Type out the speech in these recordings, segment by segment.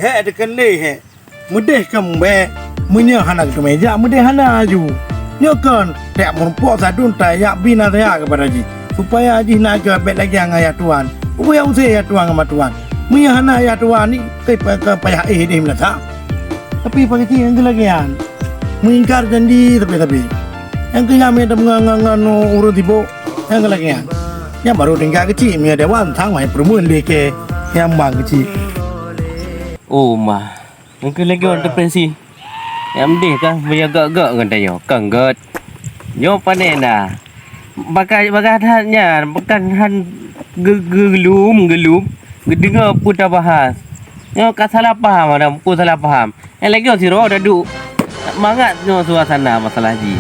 Hek ada kelih hek. Mudih kembe. Munya hana ke meja mudih hana aju. Nyokan tak merumpok sadun tayak bina tayak kepada haji. Supaya haji nak ke bet lagi yang ayat tuan. Upaya usai ayat tuan sama tuan. Munya hana ayat tuan ni ke payah ni melata. Tapi pagi yang ke lagi an. Mengingkar janji tapi. Yang kami ada mengangan urut ibu yang ke lagi an. Yang baru tinggal kecil mi ada wan tang mai permun leke yang bang kecil. Oh mah. Mungkin lagi orang depresi. Yang mendih kan beragak-agak kan tayo. Kanggat. Yo panen dah. Bagai hannya bukan han gelum. Dengar pun tak bahas. Yo kat salah faham ada pun salah faham. Yang lagi si ro dah duk. Mangat nyo suasana masalah haji.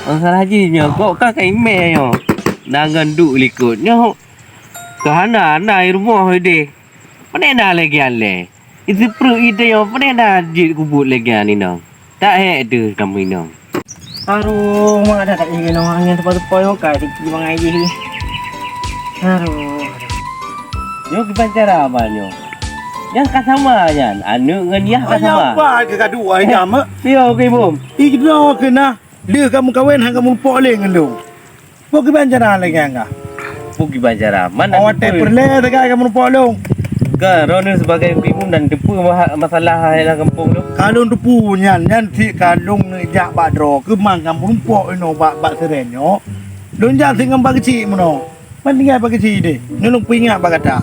Masalah haji nyo kok kan kai me yo. Dangan duk likut nyo. Kahana na rumah de. Panen dah lagi ale. Itu perlu ide yo panen dah jit kubut lagi ni no. Tak ada kamu ini. Aduh, mak ada tak ingin orang yang tepat-tepat yang kai di bang aje ni. Aduh. Yo kita cara apa nyo? Yang kan sama kan? Anu dengan dia kan sama. Apa ke gaduh ai jam? Yo okey bom. Ikno kena. Dia kamu kahwin hang kamu pok le ngendung. Pok ke banjara lagi angka. Pergi bacara. Mana Awak tak perle tak kamu pok long. Kan Ronald sebagai ibu dan depu masalah dalam kampung tu. Kalung depu nyan si kalung ni jak badro ke mang kamu pok ino bak serenyo. Don jak singam bag kecil meno. Mendingan bag kecil de. Nulung pingat bag kata.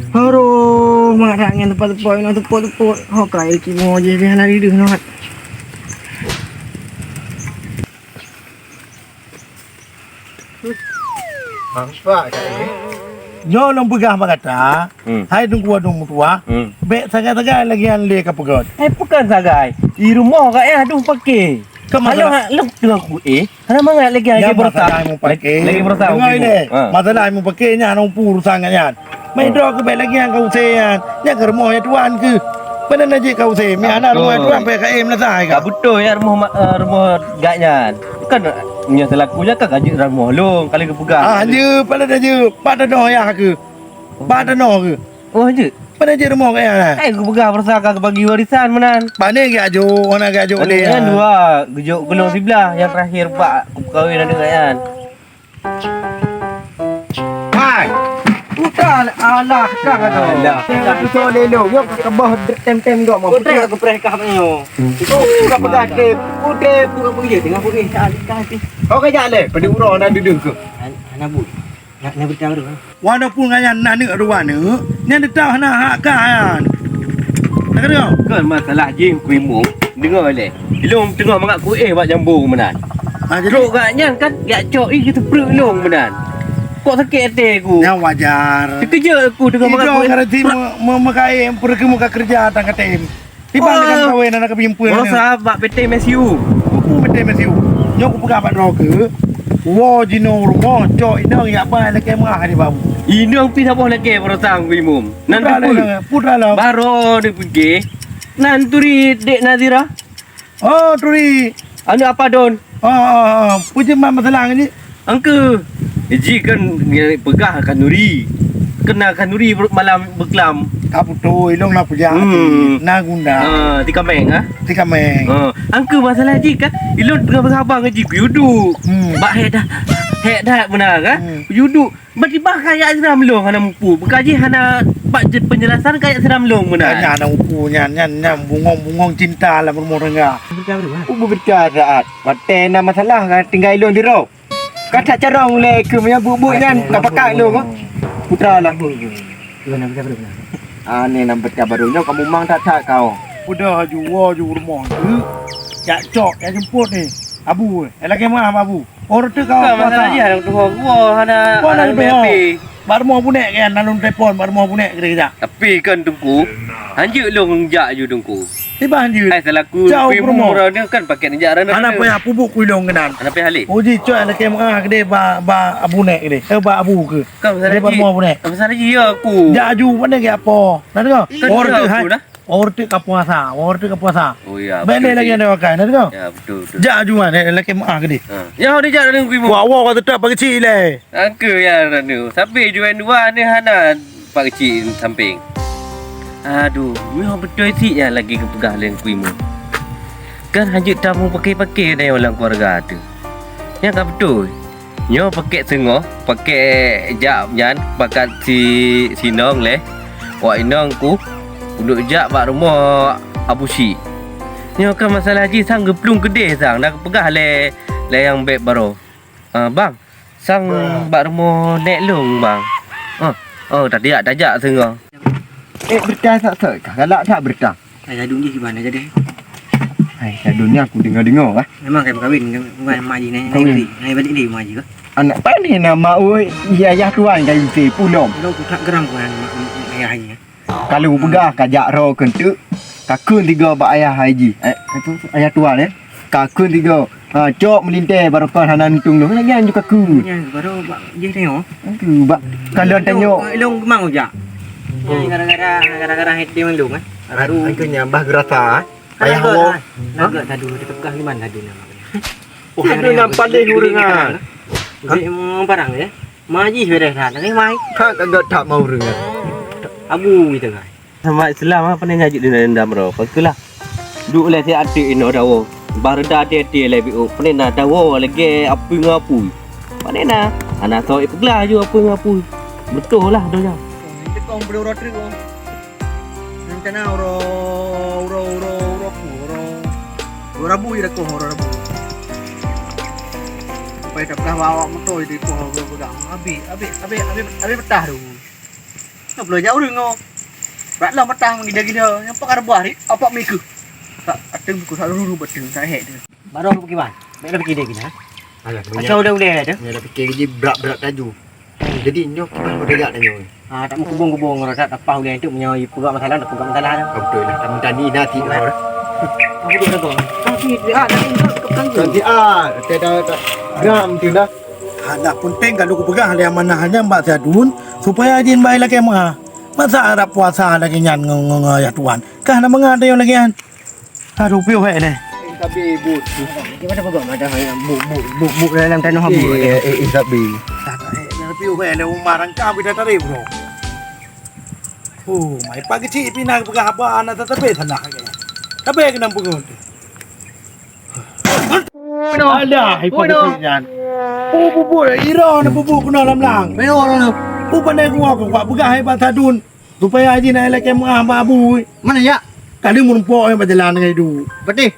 Aduh, mak ada yang tepat-tepat yang tepat-tepat. Oh, kai kimo je dia nak hidup nak. Apa cakap Yo long pegah bag kata. Hai tunggu adung mutua. Bek sangat-sangat lagi yang le ka pegot. Bukan sagai. Di rumah kak aduh pakai. Kalau lu tengah aku ada mangat lagi masalah mu pakai. Lagi bersama. Dengar ini. Masalah mu pakai nya nang pur sangatnya. Mai do ke bek lagi yang kau sean. Nya ke rumah ya tuan ke. Pada naji kau se. Mi anak rumah tuan pe ka em lah sai ka. Betul ya rumah gaknya. Kan nya selakunya kan gaji rumah lu kali ke pegang. Je pada dah je. Pada no ya ke. Pada no ke. Oh je. Pada je rumah kaya. Aku pegang persaka ke bagi warisan menan. Pane ke ajo, ona ke ajo le. Kan dua, gejok gelong sebelah yang terakhir pak aku kahwin ada kan. Hai. Putar Allah kah kata. Tengok pisau lelo. Yo kebah tem-tem dok mau. Putar aku perkah menyo. Itu bukan pegade. Putar bukan pergi tengah pergi kali. Kau kerja le, pada urang nak duduk ke? Anak bu. Nak beritahu dulu. Walaupun ngayan nak ni ruan ni, nya tahu nak hak kan. Nak kena. Kan masalah je kuimung. Dengar le. Ilung tengah mangak ku buat jambung menan. Jadi Duk gaknya kan gak cok kita perut long menan. Kok sakit hati aku. yang wajar. Kerja aku tengah mangak ku. Itu kerja memakai pergi muka kerja tangga tim. Tiba dengan kahwin anak kebimpuan. Oh sahabat PT MSU. Aku mesti mesti. Nyok aku pegang kat roke. Wo jino rumah cok inang ya ba lek mah di babu. Ini ang pinabah lagi perasaan kuimung. Nanti putra lah. baru pergi. Nanturi dek Nazira. Oh turi. Anu apa don? Puji masalah ni. Angke. Ji kan pegah kanuri. Kena kanuri malam berkelam. Kapu tu ilong nak puja. Na gunda. Tika meng ah. Tika meng. Angke masalah ji kan. Ilon tengah bersabar ngaji kuyudu. Bak hek dah benar kan? Kuyudu. Bagi bah kayak seram long hana mpu. Bekaji hana pak penjelasan kayak seram long benar. Nya na upu nya bungong cinta lah berumur enggak. Ubu bercaraat. Matena masalah kan tinggal ilon di ro. Kata cara mulai ke punya bubuk kan tak pakai lu kok. Putra lah. Gimana berita baru? Ni nak berita barunya kamu mang tak kau. Udah jual rumah tu. Jak cok yang jemput ni. Abu, lagi mah abu. Orang tu kau masalah dia tu gua hana BP. Baru mau punek kan nalun telefon baru mau punek kerja. Tapi kan tungku. Anjuk long jak ju tungku. Tiba anjir. Hai selaku pemurah dia kan pakai nejaran. Anak punya pupuk kuilong kenan. Anak punya halik. Uji cok lagi mah gede ba abu nek gede. Ba abu ke. Kau masalah dia baru mau punek. Masalah dia aku. Jaju mana ke apa? Nanti kau. Orang tu hai. dah. Orang tu kapuasa. Orang tu kapuasa. Oh ya. Benda lagi ada pakai. Nanti kau. Ya betul. Jaju mana lagi mah gede. Ya dia jak dengan ibu. Wah kau tetap pagi kecil le. Angke ya ranu. Sampai jual dua ni hana pak kecil samping. Aduh, memang betul sih ya lagi kepegah dengan kuimu. Kan hajut tamu pakai-pakai dari orang keluarga tu. Yang kan betul. Nyo pakai sengoh, pakai jak jan, pakai si nong leh. Wak inong ku duduk jak bak rumah Abu Syik. Nyo kan masalah haji sang geplung gede sang dah kepegah le yang beb baru. Bang, sang bak rumah nek long bang. Tak jak sengoh. Berita tak galak tak berita. Ayah dunia gimana jadi? Hai, dunia aku dengar-dengar ah. Memang kayak berkahwin dengan mak haji naik balik dia mak haji ke? Anak pandai nama oi, ayah tuan kayu si pulom. Kalau aku tak geram kan ayah haji. Kalau pegah kajak ro kentu, kakun 3 bak ayah haji. Itu ayah tuan kakun 3. Cok melintai barokan hanan tung tu. Lagi juga kakun. Ya, baru dia tengok. Aku bak kalau tengok Long kemang ujak. Gara-gara hati mendung kan. baru aku nyambah gerasa. Ayah ho. ho. Naga tadu dekat bekah gimana tadu nama. Oh, itu nampak dia urengan. Jadi barang ya. Mak haji sudah dah. Nanti mai. Kak agak tak mau urengan. Abu gitu kan. Sama Islam apa ni ngaji dia dendam bro. Pakulah. Duk le si adik ino dawo. Baru dah dia le bi pene na dawo lagi apa ngapu. Pane na. Anak so ipeglah ju apa ngapu. Betul lah donya. Itu kau beli roti kau. Nanti na ro rabu ida kau rabu. Pai tak dah bawa motor di kau pegang. Abi betah tu. Tak boleh jauh dengo. Baklah betah gida-gida. Yang pakar buah ni apa miku. Tak ada buku satu dulu betul saya head dia. Baru aku pergi ban. Baik dah pergi dia gini ha. Alah, Asal udah tu. dah fikir je berat-berat taju. Jadi nyok kita berdekat tanya. Tak mau kubung-kubung orang tak apa udah itu punya pegang masalah tak pegang masalah tu. Betul lah. Kamu tadi nanti orang. Aku duduk dah. Tapi nanti kepegang tu. Nanti tak gram tu dah. Ada penting kalau aku pegang dia mana hanya Mbak Sadun supaya ajin baik lagi mah. Masa ada puasa lagi nyan ya tuan. Kah nak mengada yang lagi an. Aduh piu hek deh. Tapi ibu. Gimana pegang ada bu dalam tanah habu. Tapi. Dah piu hek le umar angka bida tadi bro. Mai pagi cik pinang pegang apa anak tetapi tanah lagi. Tapi kena pengun. Ada hipotetisnya. Bubu ira na bubu kuna lamlang. Meno orang tu. Pandai aku buat pegang hebat Sadun supaya haji naik lagi mengah abu. Mana ya? Kali mumpok yang berjalan dengan itu. Patih.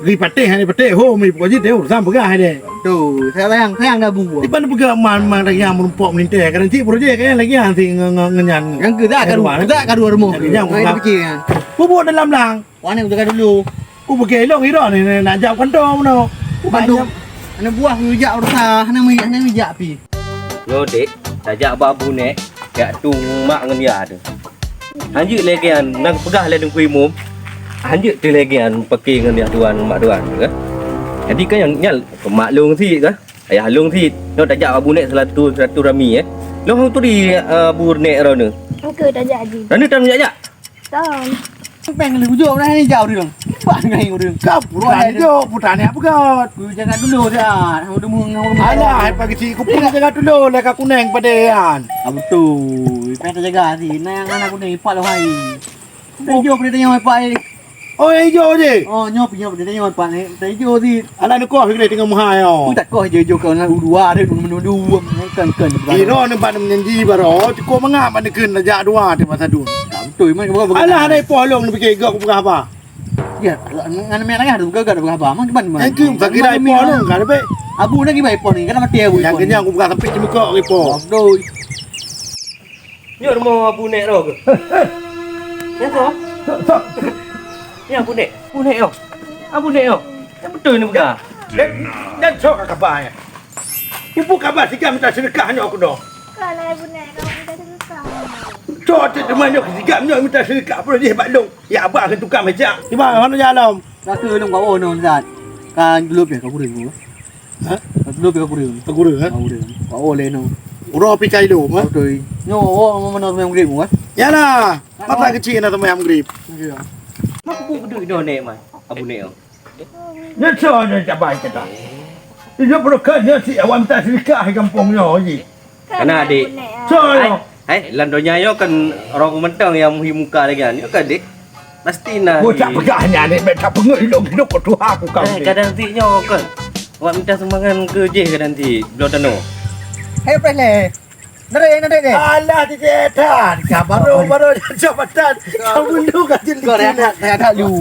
Ri patih hani patih ho mi pokok je urusan pegang dia. Tu, saya dah bu. Di mana pegang man lagi yang mumpok melintai kan cik projek kan lagi yang si ngenyan. Yang ke dua rumah. Yang fikir kan. Bubu dalam lang. Wan ni jaga dulu. Bubu kelong ira ni nak jawab kantong no. Bantu. Ana buah rujak urusah, ana mijak pi. Yo dek, tajak babu nek, dak tung mak ngan dia tu. Hanjut lagi an nak pegah le dengkui mum. Hanjut tu lagi an pakai ngan dia tuan mak tuan ke. Jadi kan yang nyal mak long si ke. Ayah long si, no tajak babu nek satu rami Long hang tu di bur nek ro ne. Okey, dah jadi. Dan ni tan jak. Tahun. Peng le hujung dah ni jauh dia. Pak ngai dia. Kau puran jo putan apa kau? Ku jangan dulu dah. Hang demu Alah, pagi cik ku pun jaga dulu lah kau kuneng padean. Betul. Peng jaga si. Nang anak aku ni pak lo hai. Tejo dia tanya apa ni. Oh, hijau je. Oh, nyop dia tanya apa ni. Tejo si. Alah ni kau fikir tengah mahal yo. Ku tak kau je kau nak dua dia dua. Kan. Iro ni pada menjanji baro, cukup mengap pada kun ajak dua di masa dun. Betul memang bukan. Alah ada polong ni fikir gak aku apa? Ya, ngana main lagi ada bukan apa. Mang gimana? Yang ku fakir ai polong kan be. Abu lagi baik pon ni kan mati abu. Yang kenyang aku buka sampai cemuk kau ripo. Betul. Yo rumah abu nek ro ke. Ya so. Ya abu nek yo. Abu nek yo. Yang betul ni pegah. Dan sok kabar ya. Ibu kabar tiga minta sedekah hanya aku dah. Kalau ibu nak kau minta sedekah. Cok di mana tiga minta sedekah apa dia hebat long. Ya abang akan tukar macam. Di mana mana jalan? Tak ke long kau non zat. Kan dulu dia kau buring. Ha? Dulu dia kau buring. Aku dah. Kau buring. Kau oleh no. Uro pikai lu, ha? Betul. Nyo mana memang buring kan? Yalah. Masa kecil nak temayam grip. Mak aku duduk do nek mai. Abu nek yo. Nya cok nya cabai kita. Dia perlu kerja si awam tak sedekah di kampungnya je. Anak adik. Cok yo. Hai, landonya yo kan orang mentang yang muka lagi kan. Yo kan dik. Pasti nak. Bocah pegahnya ni beta pengel hidup aku Tuhan aku kau. Kadang nanti nyo kan. Awak minta sumbangan ke je ke nanti. Belum tano. Hei prene. Nare deh. Alah di setan. Baru jabatan. Kau dulu kajin. Kau ada lu.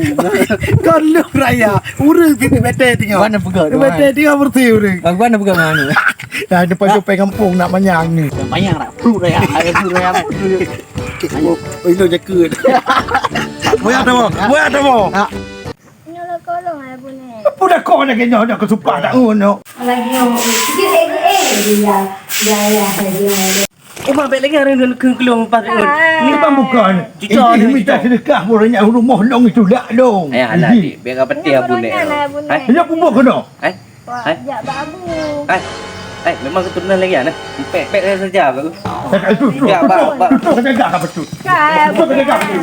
Kau lu raya. Urang sini beta tinggal. Mana pegang? Beta tinggal bersih urang. Mana pegang mana? Dah depan jumpa kampung nak manyang ni. Banyak lah. Pru raya. Oh itu jaga. Moya ada mo. Nyala kolong ay bune. Puna kau nak kenyo nak kesumpah tak ngono. Lagi yang dia. Umar baik lagi hari ni keluar pas ni. Ni pun bukan. Ini minta sedekah boranya rumah long itu dak dong. Alah dik, biar apa dia bune. Hai. Ini apa buat kena? Hai. Wah, ya babu. Hai, memang keturunan lagi kan? Pek saja aku. Itu kena gak betul. Kaya Itu kena gak betul.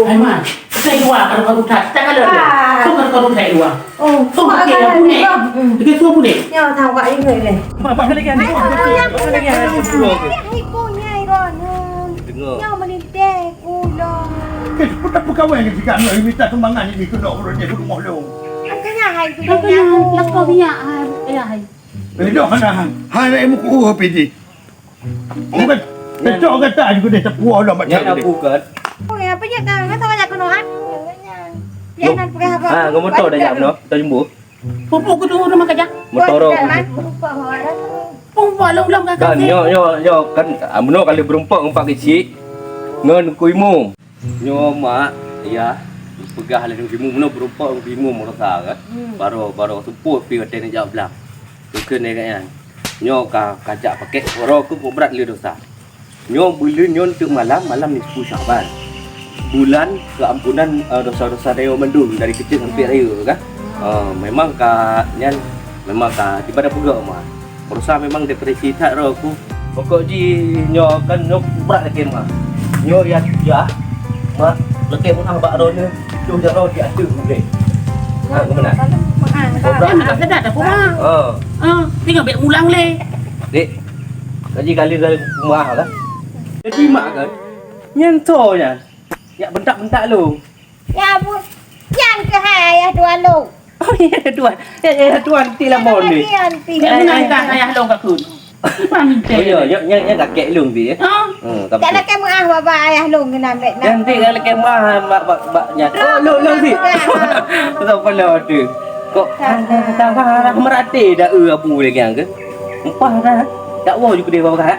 Aiman, saya dua kalau tak, tak ada. Kalau saya dua. Oh, Không có kể là bu nè. Cái thua bu nè. nhau thằng gọi người này. Apa lagi kan? Apa lagi kan? Ni cô nhai rồi. Dengar. Nhau mà đi tè cô lo. Kita pegawai yang jika nak minta sumbangan ini kena boranya rumah long. Anh cái nhà hay Nó có nhà, nó có cái nhà ai. Dah kena hang emu ku apa ni? Bukan. Itu orang tak juga dah terpuas dah macam Yang ni. aku kan. Cô nhà bây giờ nó thôi nhà cô nói. Dia nak pakai apa? Ah, ngomong motor dah jam no. Kita jumpa. Pupuk ku tu rumah kerja. Motor. Lupa orang. Pupuk long kan. Kan yo kan amno kali berempat empat kecil. Ngan kuimu. Nyo mak ya pegah lah dengan bimu mana berempat bimu merasa kan. Baru sumput pi kata ni jawab belang. Bukan ni kan. Nyo kajak pakai orang ku berat le dosa. Nyo bulan nyo untuk malam ni 10 Syaban. Bulan keampunan dosa-dosa Dewa Mendung dari kecil sampai raya kan. Memang nyan memang tiba dah pegak mah. Berusaha memang depresi tak ro aku. Pokok ji nyo kan nyo berat lagi mah. Nyo ya mah lagi pun hang bak ro ni tu jaro dia ada boleh. Ha ke mana? Dia nak sedap dah puma. Tinggal bek ulang le. Dek. Kaji kali rumah kan. Jadi mak kan. Nyentor nya. Ya bentak-bentak lu. Ya bu. Yang ke hai ya tuan lu. Oh ya tuan. Tuan ti lah mon ni. Dia menangkan ayah long kat kun. Pang Oh ya, yang kakek lu dia. Tak nak kamu bapa ayah lu kena ambil nak. Nanti kalau kemah bak nya. Oh lu si. Tahu pala tu. Kok tambah merate dah apa lagi ang ke? Empah dah. Tak wah juga dia bawa.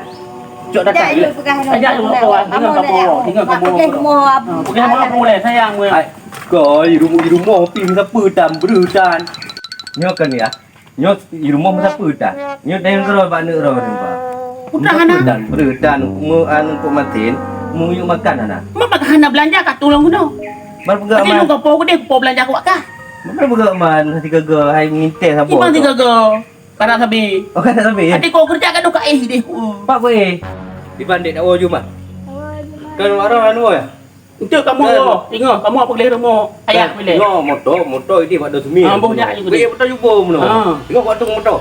Cok datang je. Ajak lu bawa tinggal kamu. Bukan apa boleh sayang we. Kau di rumah pin siapa dan berutan. Nyo kan ya. Nyo di rumah siapa dan. Nyo dah ro bak nak ro ni ba. Udah Berutan mu anu kok matin. Mu yuk makan ana. Mak makan nak belanja kat tolong guna. Bar pegak Tapi lu kau dia kau belanja kau kah? Bar pegak man hati gaga hai minta sabo. Ibang tiga go. Para sabi. Oh kan sampai ya. Nanti kau kerja kat duka deh. Pak gue. Di bandit dak wo cuma. Kan marah anu ya. Untuk kamu tengok kamu apa boleh rumah ayah boleh. No, motor ini pada sumi. Boleh aja Boleh motor jumpa meno. Tengok waktu motor.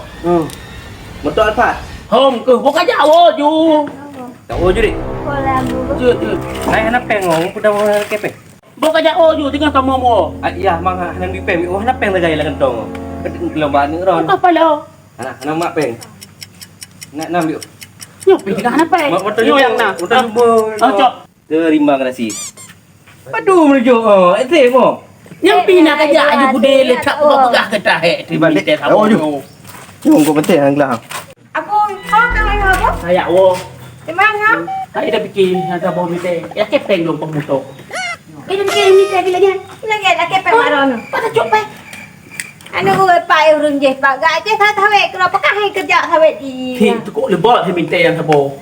Motor Alphard. Hom ke bukan jauh ju. Tak wo je dik. Kolam dulu. Ju. Hai anak pengong pada kepe. Bukan jauh ju tengok kamu mau. Ya mang nang di pem. Oh anak peng lagi lah kentong. Lomba ni ron. Apa lo? Anak mak peng. Nak ambil. Nyok pergi kat apa? Motor yang nak. Motor jumpa. Cok. Terima kasih. Aduh menuju. Itu mo. Yang pina kerja aja bude letak pegah ketah di balik teh Oh, kamu. Jom kau penting anglah. Aku kau kau apa? Saya wo. Di mana? Saya dah fikir ada bawa mite. Ya kepeng dong pemutok. Ini ni tadi lagi. Lagi ada ke pemaron. Pada cok pe. Anu gue pai urung je pak. Gak je tak tahu kenapa kah kerja tahu di. Thì kok lebok thì mite yang sabo.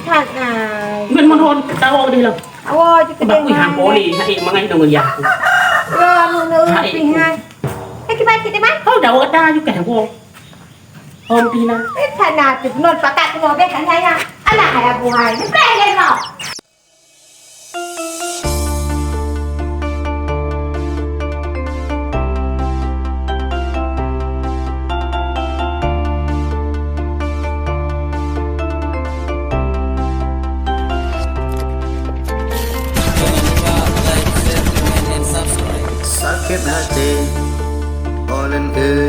Tak nah. Men mon tahu dia lah. Awak je Sebab ku hang poli hai mangai dong ya. Yo anu pihan. Kita kita mana? Kau dah kata juga wo. Hom pina. Sana tu non pakat tu be kan saya. Alah hai abu hai. Ni mau. ก็บหาเตออลันเออ